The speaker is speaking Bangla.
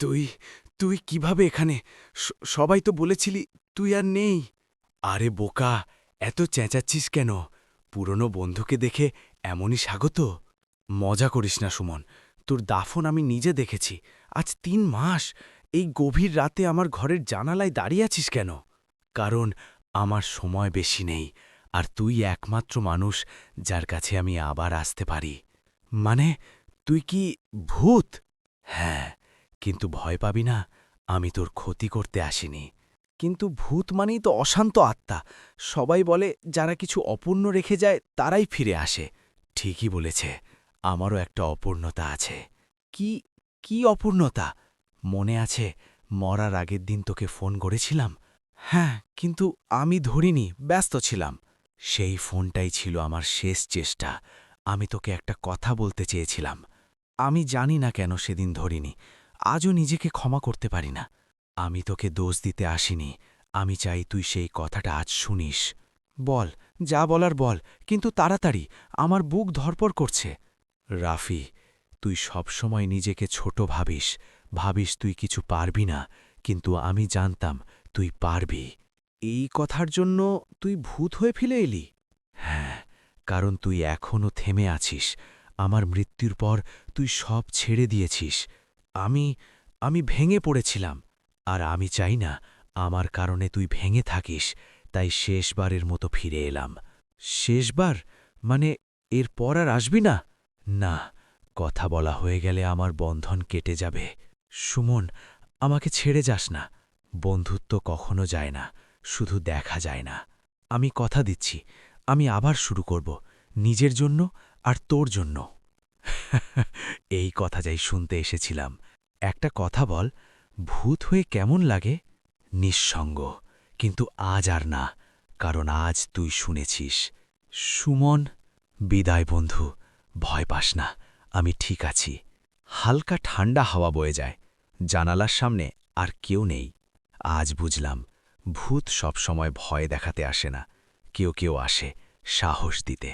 তুই তুই কিভাবে এখানে? সবাই তো বলেছিলি তুই আর নেই। আরে বোকা, এত চেঁচাচ্ছিস কেন? পুরনো বন্ধুকে দেখে এমনই স্বাগত? মজা করিস না সুমন, তোর দাফন আমি নিজে দেখেছি। আজ ৩ মাস এই গভীর রাতে আমার ঘরের জানালায় দাঁড়িয়ে আছিস কেন? কারণ আমার সময় বেশি নেই, আর তুই একমাত্র মানুষ যার কাছে আমি আবার আসতে পারি। মানে, তুই কি ভূত? হ্যাঁ, কিন্তু ভয় পাবি না, আমি তোর ক্ষতি করতে আসিনি। কিন্তু ভূত মানেই তো অশান্ত আত্মা। সবাই বলে যারা কিছু অপূর্ণ রেখে যায় তারাই ফিরে আসে। ঠিকই বলেছে, আমারও একটা অপূর্ণতা আছে। কি কি অপূর্ণতা? মনে আছে মরার আগের দিন তোকে ফোন করেছিলাম? হ্যাঁ, কিন্তু আমি ধরিনি, ব্যস্ত ছিলাম। সেই ফোনটাই ছিল আমার শেষ চেষ্টা। আমি তোকে একটা কথা বলতে চেয়েছিলাম। আমি জানি না কেন সেদিন ধরিনি। আজও নিজেকে ক্ষমা করতে পারি না। আমি তোকে দোষ দিতে আসিনি। আমি চাই তুই সেই কথাটা আজ শুনিস। বল, যা বলার বল, কিন্তু তাড়াতাড়ি, আমার বুক ধড়পড় করছে। রাফি, তুই সবসময় নিজেকে ছোট ভাবিস, ভাবিস তুই কিছু পারবি না, কিন্তু আমি জানতাম তুই পারবি। এই কথার জন্য তুই ভূত হয়ে ফিরে এলি? হ্যাঁ, কারণ তুই এখনও থেমে আছিস। আমার মৃত্যুর পর তুই সব ছেড়ে দিয়েছিস। আমি আমি ভেঙে পড়েছিলাম, আর আমি চাই না আমার কারণে তুই ভেঙে থাকিস। তাই শেষবারের মতো ফিরে এলাম। শেষবার? মানে এরপর আর আসবি না? না, কথা বলা হয়ে গেলে আমার বন্ধন কেটে যাবে। সুমন, আমাকে ছেড়ে যাস না। বন্ধুত্ব কখনো যায় না, শুধু দেখা যায় না। আমি কথা দিচ্ছি, আমি আবার শুরু করব, নিজের জন্য আর তোর জন্য। এই কথা যাই শুনতে এসেছিলাম। একটা কথা বল, ভূত হয়ে কেমন লাগে? নিঃসঙ্গ। কিন্তু আজ আর না, কারণ আজ তুই শুনেছিস। সুমন, বিদায় বন্ধু, ভয় পাস না, আমি ঠিক আছি। হালকা ঠান্ডা হাওয়া বয়ে যায়, জানালার সামনে আর কেউ নেই। আজ বুঝলাম, ভূত সবসময় ভয় দেখাতে আসে না, কেউ কেউ আসে সাহস দিতে।